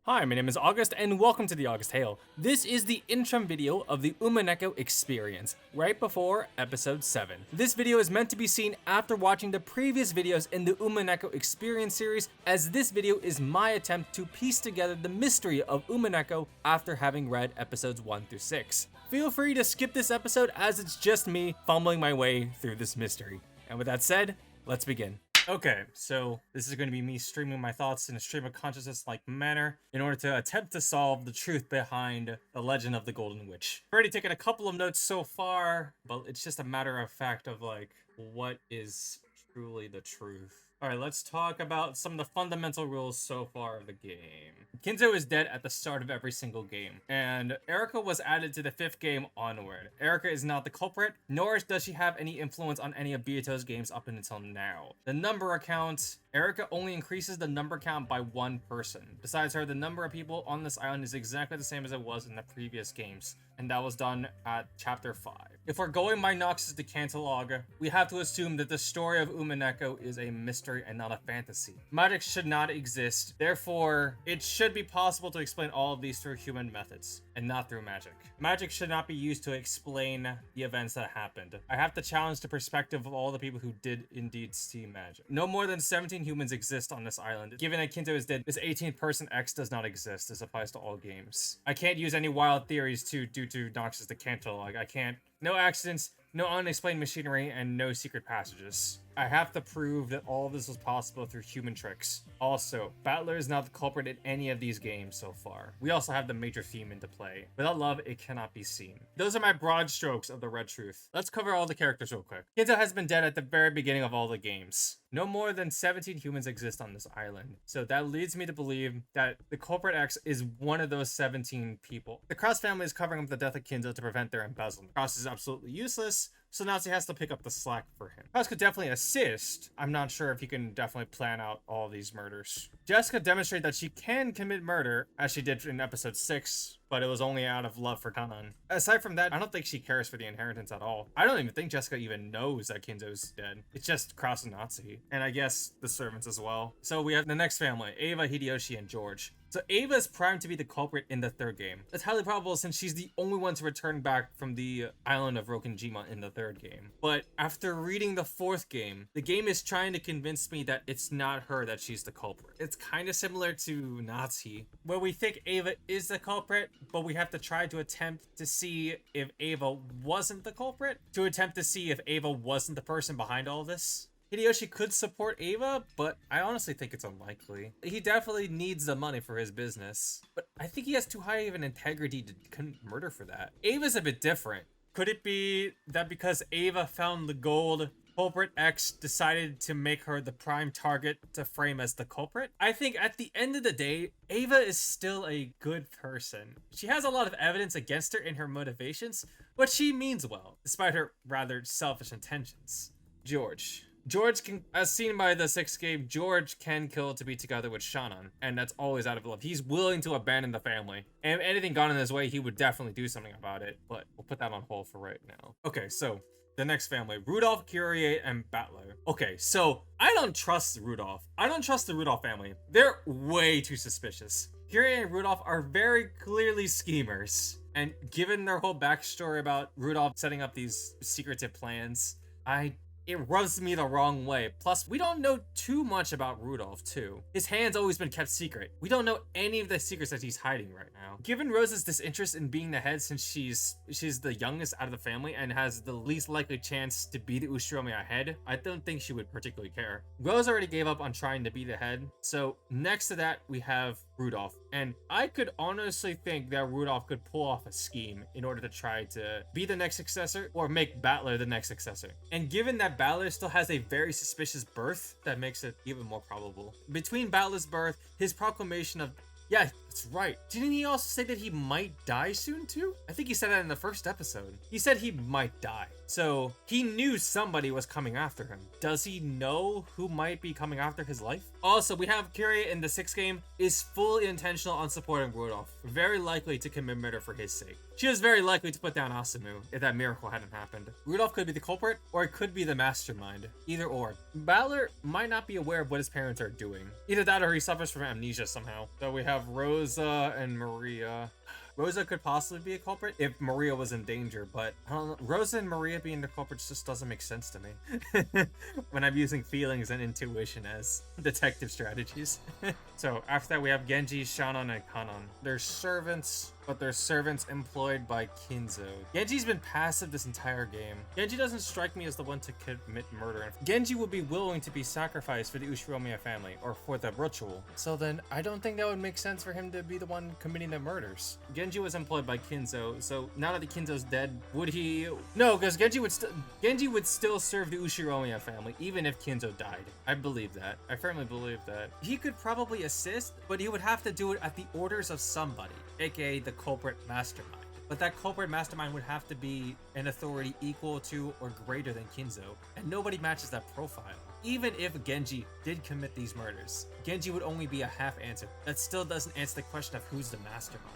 Hi, my name is August and welcome to the August Hail. This is the interim video of the Umineko Experience, right before episode 7. This video is meant to be seen after watching the previous videos in the Umineko Experience series, as this video is my attempt to piece together the mystery of Umineko after having read episodes 1 through 6. Feel free to skip this episode as it's just me fumbling my way through this mystery. And with that said, let's begin. Okay, so this is going to be me streaming my thoughts in a stream of consciousness-like manner in order to attempt to solve the truth behind the legend of the Golden Witch. I've already taken a couple of notes so far, but it's just a matter of fact of like, what is truly the truth? Alright, let's talk about some of the fundamental rules so far of the game. Kinzo is dead at the start of every single game, and Erika was added to the 5th game onward. Erika is not the culprit, nor does she have any influence on any of Biyuto's games up until now. The number count, Erika only increases the number count by one person. Besides her, the number of people on this island is exactly the same as it was in the previous games, and that was done at chapter 5. If we're going by Nox's decantalogue, we have to assume that the story of Umineko is a mystery and not a fantasy. Magic should not exist, therefore it should be possible to explain all of these through human methods, and not through magic. Magic should not be used to explain the events that happened. I have to challenge the perspective of all the people who did indeed see magic. No more than 17 humans exist on this island. Given that Kinto is dead, this 18th person X does not exist. This applies to all games. I can't use any wild theories due to Nox's decantalogue. I can't. No accidents, no unexplained machinery, and no secret passages. I have to prove that all of this was possible through human tricks. Also, Battler is not the culprit in any of these games so far. We also have the major theme into play. Without love, it cannot be seen. Those are my broad strokes of the red truth. Let's cover all the characters real quick. Kinzo has been dead at the very beginning of all the games. No more than 17 humans exist on this island, so that leads me to believe that the culprit X is one of those 17 people. The Cross family is covering up the death of Kinzo to prevent their embezzlement. Cross is absolutely useless, so Nazi has to pick up the slack for him. Cross could definitely assist. I'm not sure if he can definitely plan out all these murders. Jessica demonstrated that she can commit murder, as she did in episode 6, but it was only out of love for Kanan. Aside from that, I don't think she cares for the inheritance at all. I don't even think Jessica even knows that Kinzo's dead. It's just Cross and Nazi, and I guess the servants as well. So we have the next family, Ava, Hideyoshi, and George. So Ava is primed to be the culprit in the 3rd game. It's highly probable since she's the only one to return back from the island of Rokenjima in the 3rd game. But after reading the 4th game, the game is trying to convince me that it's not her that she's the culprit. It's kind of similar to Nazi, where we think Ava is the culprit, but we have to try to attempt to see if Ava wasn't the culprit, to attempt to see if Ava wasn't the person behind all this. Hideyoshi could support Ava, but I honestly think it's unlikely. He definitely needs the money for his business, but I think he has too high of an integrity to commit murder for that. Ava's a bit different. Could it be that because Ava found the gold, culprit X decided to make her the prime target to frame as the culprit? I think at the end of the day, Ava is still a good person. She has a lot of evidence against her in her motivations, but she means well, despite her rather selfish intentions. George can, as seen by the 6th game, George can kill to be together with Shannon, and that's always out of love. He's willing to abandon the family, and if anything got in his way, he would definitely do something about it, but we'll put that on hold for right now. Okay, so the next family, Rudolph, Kyrie, and Battler. Okay, so I don't trust Rudolph. I don't trust the Rudolph family. They're way too suspicious. Kyrie and Rudolph are very clearly schemers, and given their whole backstory about Rudolph setting up these secretive plans, it rubs me the wrong way. Plus, we don't know too much about Rudolph, too. His hand's always been kept secret. We don't know any of the secrets that he's hiding right now. Given Rose's disinterest in being the head since she's the youngest out of the family and has the least likely chance to be the Ushiromiya head, I don't think she would particularly care. Rose already gave up on trying to be the head, so next to that, we have Rudolph. And I could honestly think that Rudolph could pull off a scheme in order to try to be the next successor or make Battler the next successor. And given that Battler still has a very suspicious birth, that makes it even more probable. Between Battler's birth, his proclamation of, yeah, that's right. Didn't he also say that he might die soon too? I think he said that in the 1st episode. He said he might die. So he knew somebody was coming after him. Does he know who might be coming after his life? Also, we have Kyrie in the 6th game is fully intentional on supporting Rudolph, very likely to commit murder for his sake. She was very likely to put down Asumu if that miracle hadn't happened. Rudolph could be the culprit, or it could be the mastermind. Either or. Battler might not be aware of what his parents are doing. Either that or he suffers from amnesia somehow. So we have Rose Rosa and Maria. Rosa could possibly be a culprit if Maria was in danger, but I don't know, Rosa and Maria being the culprits just doesn't make sense to me when I'm using feelings and intuition as detective strategies. So after that we have Genji, Shannon, and Kanon. They're servants, but they're servants employed by Kinzo. Genji's been passive this entire game. Genji doesn't strike me as the one to commit murder. Genji would be willing to be sacrificed for the Ushiromiya family, or for the ritual. So then I don't think that would make sense for him to be the one committing the murders. Genji was employed by Kinzo, so now that the Kinzo's dead, would he? No, because Genji would still serve the Ushiromiya family, even if Kinzo died. I believe that. I firmly believe that. He could probably assist, but he would have to do it at the orders of somebody, aka the culprit mastermind. But that culprit mastermind would have to be an authority equal to or greater than Kinzo, and nobody matches that profile. Even if Genji did commit these murders, Genji would only be a half answer. That still doesn't answer the question of who's the mastermind.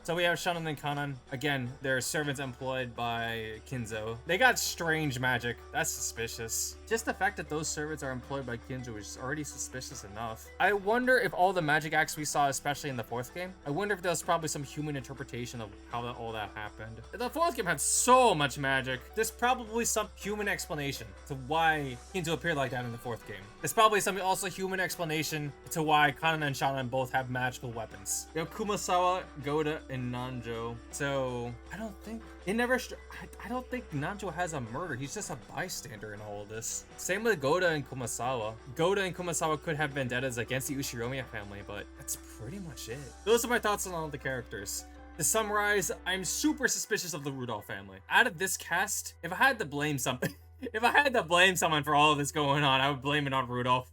So we have Shannon and Kanon. Again, they're servants employed by Kinzo. They got strange magic. That's suspicious. Just the fact that those servants are employed by Kinzo is already suspicious enough. I wonder if all the magic acts we saw, especially in the 4th game, I wonder if there's probably some human interpretation of how all that happened. The 4th game had so much magic. There's probably some human explanation to why Kinzo appeared like that in the 4th game. There's probably some also human explanation to why Kanon and Shannon both have magical weapons. You have Kumasawa, Goda, and Nanjo. So I don't think I don't think Nanjo has a murder. He's just a bystander in all of this. Same with Goda and Kumasawa. Goda and Kumasawa could have vendettas against the Ushiromiya family, but that's pretty much it. Those are my thoughts on all the characters. To summarize, I'm super suspicious of the Rudolph family. Out of this cast, if I had to blame something, if I had to blame someone for all of this going on, I would blame it on Rudolph.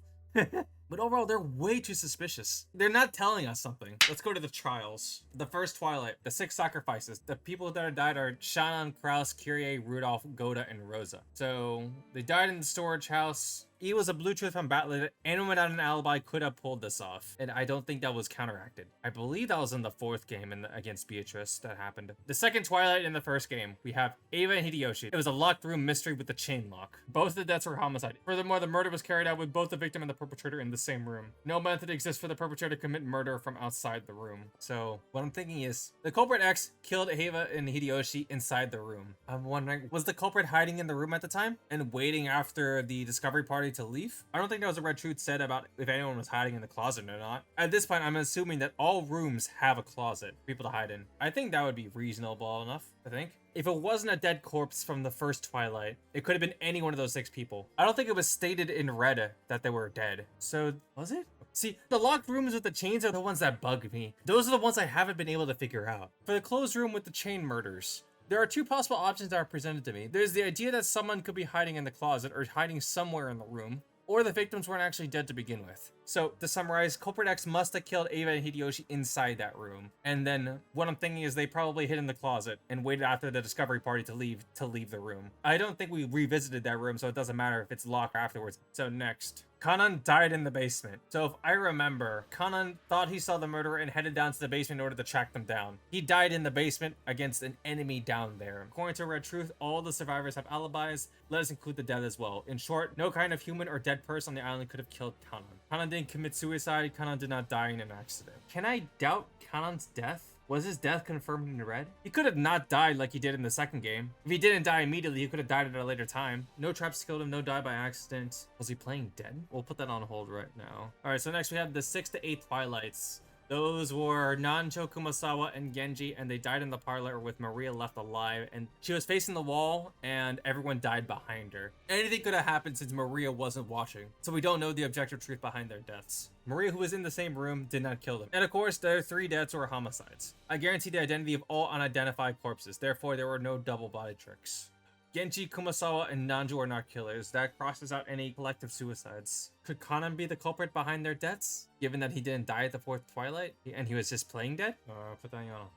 But overall, they're way too suspicious. They're not telling us something. Let's go to the trials. The first Twilight, the 6 sacrifices. The people that have died are Shannon, Kraus, Kyrie, Rudolph, Goda, and Rosa. So they died in the storage house. He was a Bluetooth from Batlet. Anyone without an alibi could have pulled this off, and I don't think that was counteracted. I believe that was in the 4th game against Beatrice that happened. The second Twilight in the first game, we have Ava and Hideyoshi. It was a locked room mystery with the chain lock. Both of the deaths were homicide. Furthermore, the murder was carried out with both the victim and the perpetrator in the same room. No method exists for the perpetrator to commit murder from outside the room. So what I'm thinking is, the culprit X killed Ava and Hideyoshi inside the room. I'm wondering, was the culprit hiding in the room at the time and waiting after the discovery party to leave? I don't think there was a red truth said about if anyone was hiding in the closet or not. At this point, I'm assuming that all rooms have a closet for people to hide in. I think that would be reasonable enough, I think. If it wasn't a dead corpse from the first Twilight, it could have been any one of those 6 people. I don't think it was stated in red that they were dead. So, was it? See, the locked rooms with the chains are the ones that bug me. Those are the ones I haven't been able to figure out. For the closed room with the chain murders, there are 2 possible options that are presented to me. There's the idea that someone could be hiding in the closet or hiding somewhere in the room, or the victims weren't actually dead to begin with. So, to summarize, Culprit X must have killed Ava and Hideyoshi inside that room. And then, what I'm thinking is they probably hid in the closet and waited after the discovery party to leave the room. I don't think we revisited that room, so it doesn't matter if it's locked afterwards. So next, Kanon died in the basement. So if I remember, Kanon thought he saw the murderer and headed down to the basement in order to track them down. He died in the basement against an enemy down there. According to Red Truth, all the survivors have alibis. Let us include the dead as well. In short, no kind of human or dead person on the island could have killed Kanon. Kanon didn't commit suicide. Kanon did not die in an accident. Can I doubt Kanon's death? Was his death confirmed in red? He could have not died like he did in the second game. If he didn't die immediately, he could have died at a later time. No traps killed him, no die by accident. Was he playing dead? We'll put that on hold right now. Alright, so next we have the 6th to 8th Twilights. Those were Nanjo, Kumasawa, and Genji, and they died in the parlor with Maria left alive, and she was facing the wall, and everyone died behind her. Anything could have happened since Maria wasn't watching, so we don't know the objective truth behind their deaths. Maria, who was in the same room, did not kill them. And of course, their 3 deaths were homicides. I guarantee the identity of all unidentified corpses, therefore there were no double body tricks. Genji, Kumasawa, and Nanjo are not killers. That crosses out any collective suicides. Could Kanon be the culprit behind their deaths, given that he didn't die at the 4th Twilight, and he was just playing dead? Put that on hold.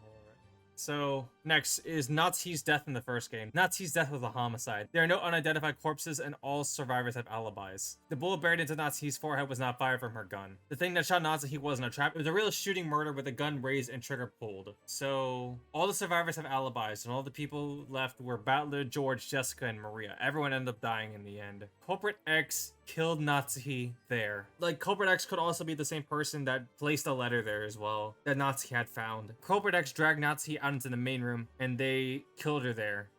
So, next is Natsuhi's death in the first game. Natsuhi's death was a homicide. There are no unidentified corpses, and all survivors have alibis. The bullet buried into Natsuhi's forehead was not fired from her gun. The thing that shot Natsuhi wasn't a trap. It was a real shooting murder with a gun raised and trigger pulled. So, all the survivors have alibis, and all the people left were Battler, George, Jessica, and Maria. Everyone ended up dying in the end. Culprit X killed Natsuki there. Like, Culprit X could also be the same person that placed a letter there as well that Natsuki had found. Culprit X dragged Natsuki out into the main room and they killed her there.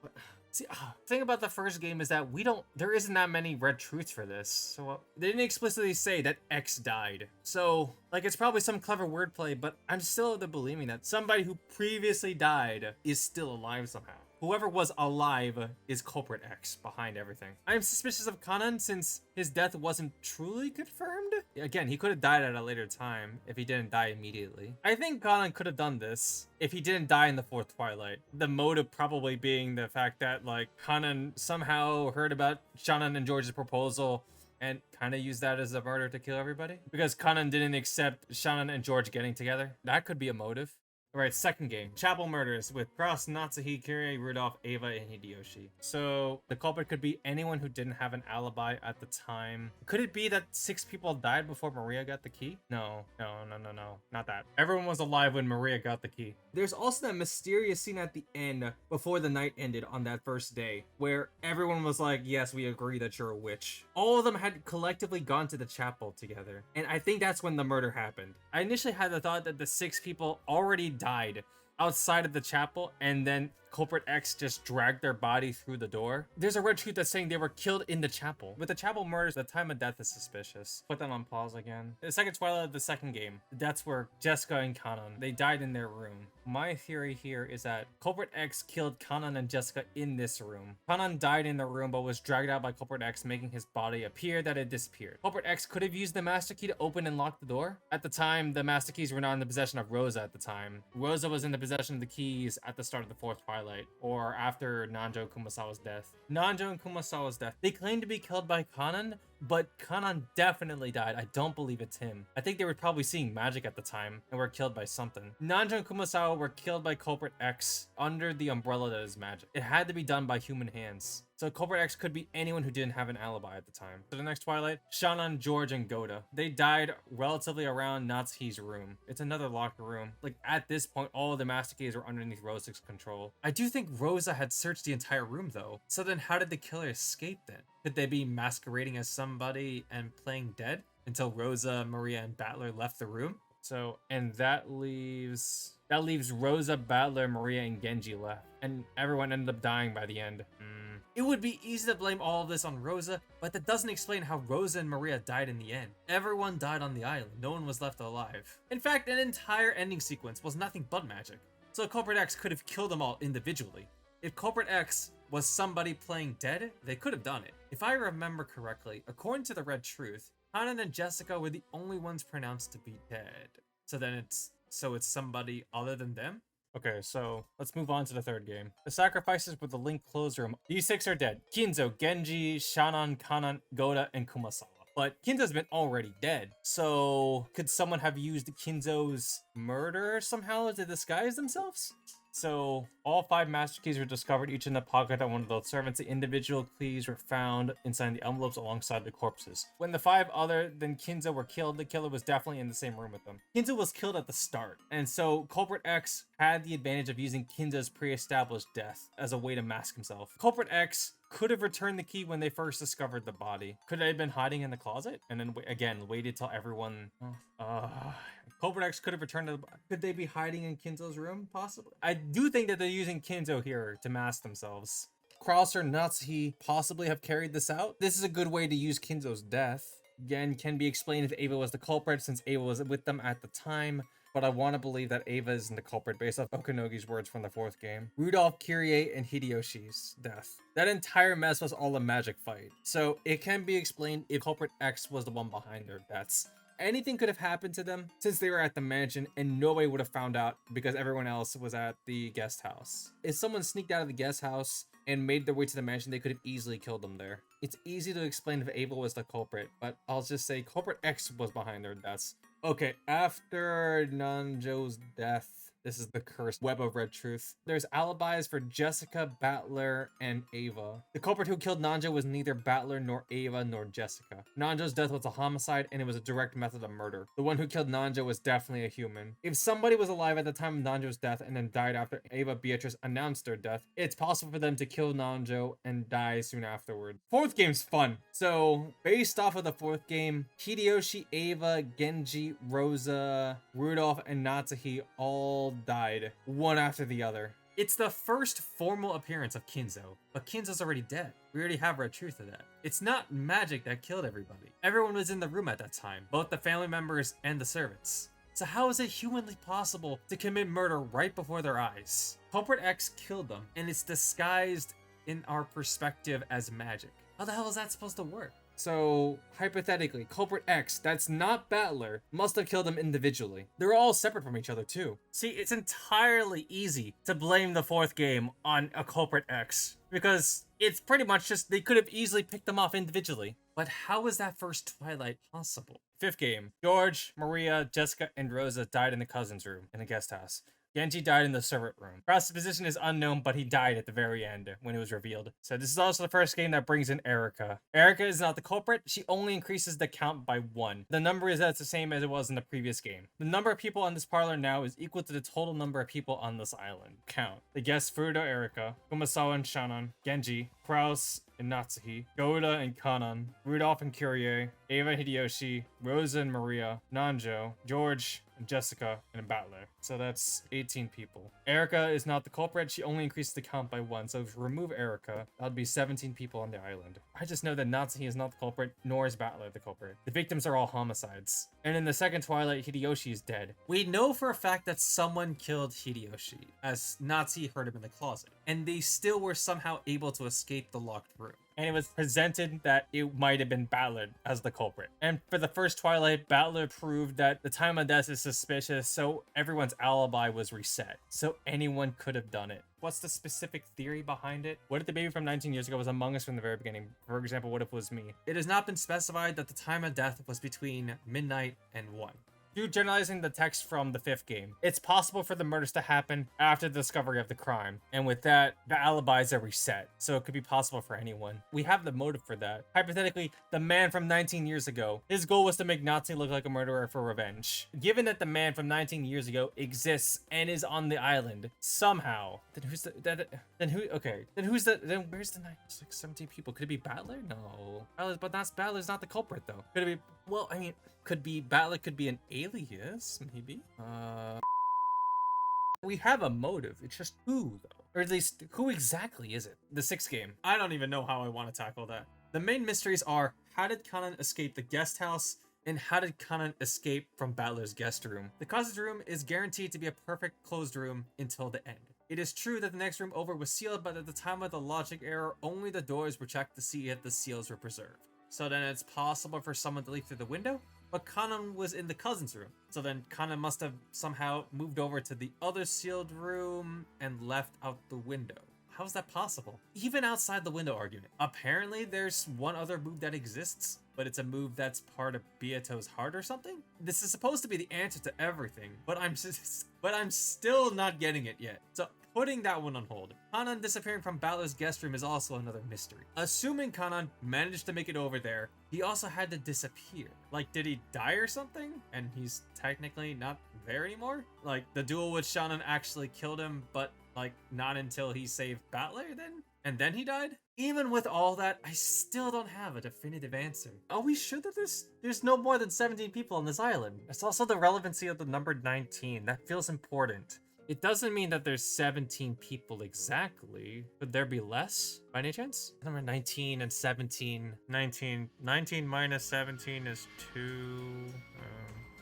See, the thing about the first game is that there isn't that many red truths for this. So they didn't explicitly say that X died. So, like, it's probably some clever wordplay, but I'm still of the believing that somebody who previously died is still alive somehow. Whoever was alive is Culprit X behind everything. I am suspicious of Kanan since his death wasn't truly confirmed. Again, he could have died at a later time if he didn't die immediately. I think Kanan could have done this if he didn't die in the fourth Twilight. The motive probably being the fact that, like, Kanan somehow heard about Shannon and George's proposal and kind of used that as a murder to kill everybody. Because Kanan didn't accept Shannon and George getting together. That could be a motive. Alright, second game. Chapel Murders with Cross, Natsuki, Kirie, Rudolph, Ava, and Hideyoshi. So, the culprit could be anyone who didn't have an alibi at the time. Could it be that 6 people died before Maria got the key? No. Not that. Everyone was alive when Maria got the key. There's also that mysterious scene at the end before the night ended on that first day, where everyone was like, yes, we agree that you're a witch. All of them had collectively gone to the chapel together. And I think that's when the murder happened. I initially had the thought that the 6 people already died outside of the chapel and then Culprit X just dragged their body through the door. There's a red truth that's saying they were killed in the chapel. With the chapel murders, the time of death is suspicious. Put that on pause again. The second Twilight of the second game, that's where Jessica and Kanan, they died in their room. My theory here is that Culprit X killed Kanan and Jessica in this room. Kanan died in the room but was dragged out by Culprit X, making his body appear that it disappeared. Culprit X could have used the master key to open and lock the door. At the time, the master keys were not in the possession of Rosa at the time. Rosa was in the possession of the keys at the start of the fourth Twilight, or after Nanjo Kumasawa's death. Nanjo and Kumasawa's death, they claim to be killed by Kanan, but Kanan definitely died. I don't believe it's him. I think they were probably seeing magic at the time and were killed by something. Nanjo and Kumasawa were killed by Culprit X under the umbrella that is magic. It had to be done by human hands. So Culprit X could be anyone who didn't have an alibi at the time. So the next Twilight, Shannon, George, and Goda. They died relatively around Natsuki's room. It's another locked room. Like, at this point, all of the master keys were underneath Rosa's control. I do think Rosa had searched the entire room though. So then how did the killer escape then? Could they be masquerading as somebody and playing dead until Rosa, Maria, and Battler left the room? So, and that leaves Rosa, Battler, Maria, and Genji left. And everyone ended up dying by the end. It would be easy to blame all of this on Rosa, but that doesn't explain how Rosa and Maria died in the end. Everyone died on the island. No one was left alive. In fact, an entire ending sequence was nothing but magic. So Culprit X could have killed them all individually. If Culprit X was somebody playing dead, they could have done it. If I remember correctly, according to the Red Truth, Kanan and Jessica were the only ones pronounced to be dead. So then it's somebody other than them? Okay, so let's move on to the third game. The sacrifices with the linked closed room. These 6 are dead. Kinzo, Genji, Shannon, Kanan, Goda, and Kumasawa. But Kinzo's been already dead. So could someone have used Kinzo's murder somehow to disguise themselves? So all 5 master keys were discovered, each in the pocket of one of the servants. The individual keys were found inside the envelopes alongside the corpses. When the 5 other than Kinzo were killed, the killer was definitely in the same room with them. Kinzo was killed at the start, and so Culprit X had the advantage of using Kinzo's pre-established death as a way to mask himself. Culprit X could have returned the key when they first discovered the body. Could they have been hiding in the closet? And then again, waited till everyone... Culprit X could have returned to the... Could they be hiding in Kinzo's room? Possibly. I do think that they're using Kinzo here to mask themselves. Cross or Natsuki possibly have carried this out. This is a good way to use Kinzo's death. Again, can be explained if Ava was the culprit since Ava was with them at the time. But I want to believe that Ava isn't the culprit based off Okanogi's words from the fourth game. Rudolph, Kirie, and Hideyoshi's death. That entire mess was all a magic fight. So it can be explained if Culprit X was the one behind their deaths. Anything could have happened to them since they were at the mansion and nobody would have found out because everyone else was at the guest house. If someone sneaked out of the guest house and made their way to the mansion, they could have easily killed them there. It's easy to explain if Ava was the culprit, but I'll just say Culprit X was behind their deaths. Okay, after Nanjo's death, This is the cursed web of red truth. There's alibis for Jessica, Battler, and Ava. The culprit who killed Nanjo was neither Battler nor Ava nor Jessica. Nanjo's death was a homicide and it was a direct method of murder. The one who killed Nanjo was definitely a human. If somebody was alive at the time of Nanjo's death and then died after Ava Beatrice announced their death, it's possible for them to kill Nanjo and die soon afterward. Fourth game's fun. So, based off of the fourth game, Hideyoshi, Ava, Genji, Rosa, Rudolph, and Natsuhi all died, one after the other. It's the first formal appearance of Kinzo, but Kinzo's already dead. We already have Red Truth of that. It's not magic that killed everybody. Everyone was in the room at that time, both the family members and the servants. So how is it humanly possible to commit murder right before their eyes? Culprit X killed them, and it's disguised in our perspective as magic. How the hell is that supposed to work? So, hypothetically, Culprit X, that's not Battler, must have killed them individually. They're all separate from each other, too. See, it's entirely easy to blame the fourth game on a Culprit X, because it's pretty much just, they could have easily picked them off individually. But how is that first Twilight possible? Fifth game, George, Maria, Jessica, and Rosa died in the cousin's room in the guest house. Genji died in the servant room. Cross's position is unknown, but he died at the very end when it was revealed. So this is also the first game that brings in Erika. Erika is not the culprit. She only increases the count by 1. The number is that's the same as it was in the previous game. The number of people on this parlor now is equal to the total number of people on this island. Count. The guests Furuta, Erika, Kumasawa and Shannon, Genji, Kraus and Natsuhi, Goda and Kanan, Rudolph and Kyrie, Ava and Hideyoshi, Rosa and Maria, Nanjo, George, and Jessica, and Battler. So that's 18 people. Erika is not the culprit. She only increases the count by 1. So if you remove Erika, that would be 17 people on the island. I just know that Natsuhi is not the culprit, nor is Battler the culprit. The victims are all homicides. And in the second Twilight, Hideyoshi is dead. We know for a fact that someone killed Hideyoshi, as Natsuhi heard him in the closet. And they still were somehow able to escape the locked room. And it was presented that it might have been Battler as the culprit. And for the first Twilight, Battler proved that the time of death is suspicious, so everyone's alibi was reset. So anyone could have done it. What's the specific theory behind it? What if the baby from 19 years ago was among us from the very beginning? For example, what if it was me? It has not been specified that the time of death was between midnight and 1. Due generalizing the text from the 5th game, it's possible for the murders to happen after the discovery of the crime. And with that, the alibis are reset, so it could be possible for anyone. We have the motive for that. Hypothetically, the man from 19 years ago, his goal was to make Natsuhi look like a murderer for revenge. Given that the man from 19 years ago exists and is on the island, somehow, then where's the 17 people? Could it be Battler? No. Battler's not the culprit, though. Could it be, well, I mean, could be Battler, could be an alias, maybe? We have a motive, it's just who, though? Or at least, who exactly is it? The 6th game. I don't even know how I want to tackle that. The main mysteries are, how did Kanan escape the guest house? And how did Kanan escape from Battler's guest room? The cousin's room is guaranteed to be a perfect closed room until the end. It is true that the next room over was sealed, but at the time of the logic error, only the doors were checked to see if the seals were preserved. So then it's possible for someone to leak through the window? But Kanan was in the cousin's room. So then Kanan must have somehow moved over to the other sealed room and left out the window. How is that possible? Even outside the window argument. Apparently there's one other move that exists, but it's a move that's part of Beato's heart or something? This is supposed to be the answer to everything, but I'm still not getting it yet. So putting that one on hold, Kanan disappearing from Battler's guest room is also another mystery. Assuming Kanan managed to make it over there, he also had to disappear. Like, did he die or something? And he's technically not there anymore? Like, the duel with Shannon actually killed him, but like, not until he saved Battler then? And then he died? Even with all that, I still don't have a definitive answer. Are we sure that there's no more than 17 people on this island? It's also the relevancy of the number 19. That feels important. It doesn't mean that there's 17 people exactly. Could there be less, by any chance? Number 19 and 17. 19 minus 17 is 2.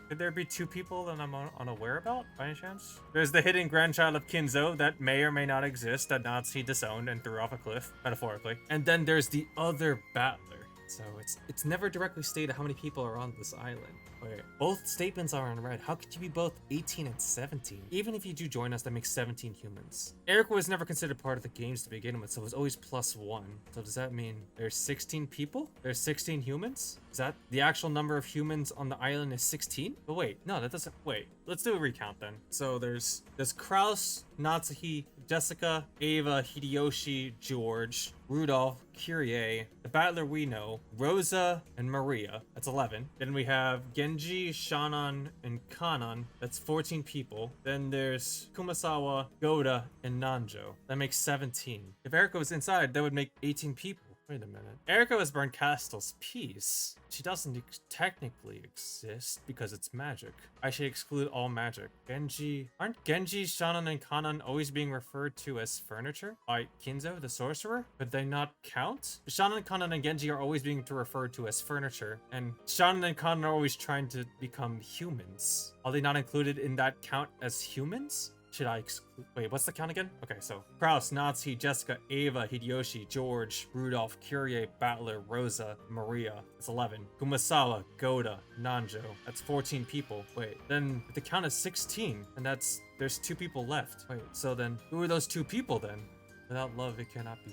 Could there be 2 people that I'm unaware about, by any chance? There's the hidden grandchild of Kinzo that may or may not exist that Natsuhi disowned and threw off a cliff, metaphorically. And then there's the other Battler. So it's never directly stated how many people are on this island. Wait, both statements are in red. How could you be both 18 and 17? Even if you do join us, that makes 17 humans. Erica was never considered part of the games to begin with, so it was always +1. So does that mean there's 16 people? There's 16 humans? Is that the actual number of humans on the island is 16? But wait, no, that doesn't, wait. Let's do a recount then. So there's Kraus, Natsuhi, Jessica, Ava, Hideyoshi, George, Rudolph, Kyrie, the battler we know, Rosa, and Maria. That's 11. Then we have Genji, Shannon, and Kanan. That's 14 people. Then there's Kumasawa, Goda, and Nanjo. That makes 17. If Erica was inside, that would make 18 people. Wait a minute. Erica was Bernkastel's piece. She doesn't technically exist because it's magic. I should exclude all magic. Genji... Aren't Genji, Shannon, and Kanan always being referred to as furniture by Kinzo, the sorcerer? Could they not count? Shannon, Kanan, and Genji are always being referred to as furniture, and Shannon and Kanan are always trying to become humans. Are they not included in that count as humans? Should I exclude? Wait, what's the count again? Okay, so Kraus, Natsuhi, Jessica, Ava, Hideyoshi, George, Rudolph, Kyrie, Battler, Rosa, Maria. That's 11. Kumasawa, Goda, Nanjo. That's 14 people. Wait, then if the count is 16, and there's 2 people left. Wait, so then who are those 2 people then? Without love, it cannot be.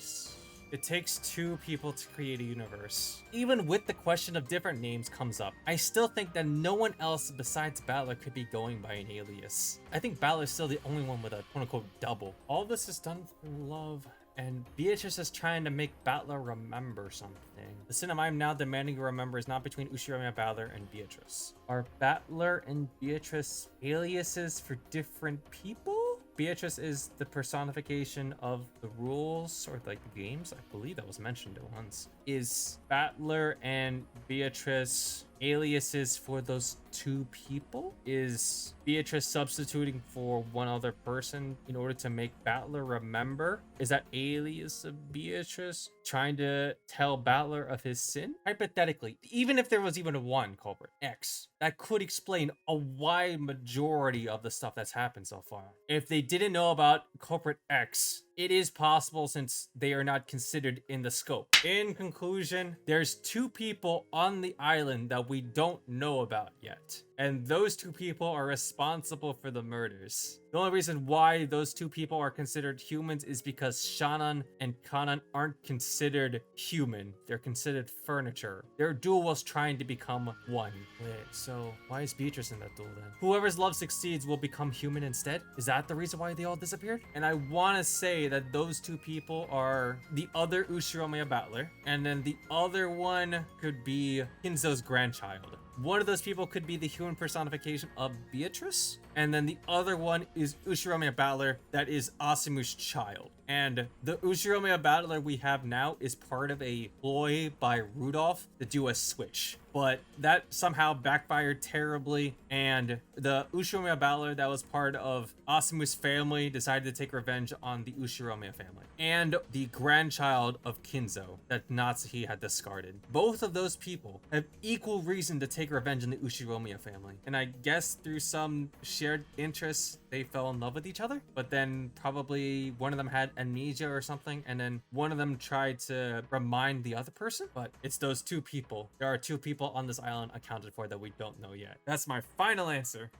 It takes 2 people to create a universe. Even with the question of different names comes up, I still think that no one else besides Battler could be going by an alias. I think Battler's still the only one with a quote-unquote double. All this is done for love, and Beatrice is trying to make Battler remember something. The sin I'm now demanding to remember is not between Ushiromiya Battler and Beatrice. Are Battler and Beatrice aliases for different people? Beatrice is the personification of the rules or like the games. I believe that was mentioned once. Is Battler and Beatrice aliases for those 2 people? Is Beatrice substituting for one other person in order to make Battler remember? Is that alias of Beatrice trying to tell Battler of his sin? Hypothetically, even if there was even one culprit, X, that could explain a wide majority of the stuff that's happened so far. If they didn't know about culprit X, it is possible since they are not considered in the scope. In conclusion, there's 2 people on the island that we don't know about yet. And those 2 people are responsible for the murders. The only reason why those 2 people are considered humans is because Shannon and Kanan aren't considered human. They're considered furniture. They're duels trying to become one. Wait, so why is Beatrice in that duel then? Whoever's love succeeds will become human instead? Is that the reason why they all disappeared? And I want to say that those 2 people are the other Ushiromiya Battler, and then the other one could be Kinzo's grandchild. One of those people could be the human personification of Beatrice, and then the other one is Ushiromiya Battler that is Asimu's child. And the Ushiromiya Battler we have now is part of a ploy by Rudolph to do a switch. But that somehow backfired terribly, and the Ushiromiya Battler that was part of Asimu's family decided to take revenge on the Ushiromiya family. And the grandchild of Kinzo that Natsuhi had discarded. Both of those people have equal reason to take revenge on the Ushiromiya family. And I guess through some shared interests, they fell in love with each other. But then probably one of them had amnesia or something, and then one of them tried to remind the other person. But it's those 2 people. There are 2 people on this island accounted for that we don't know yet. That's my final answer.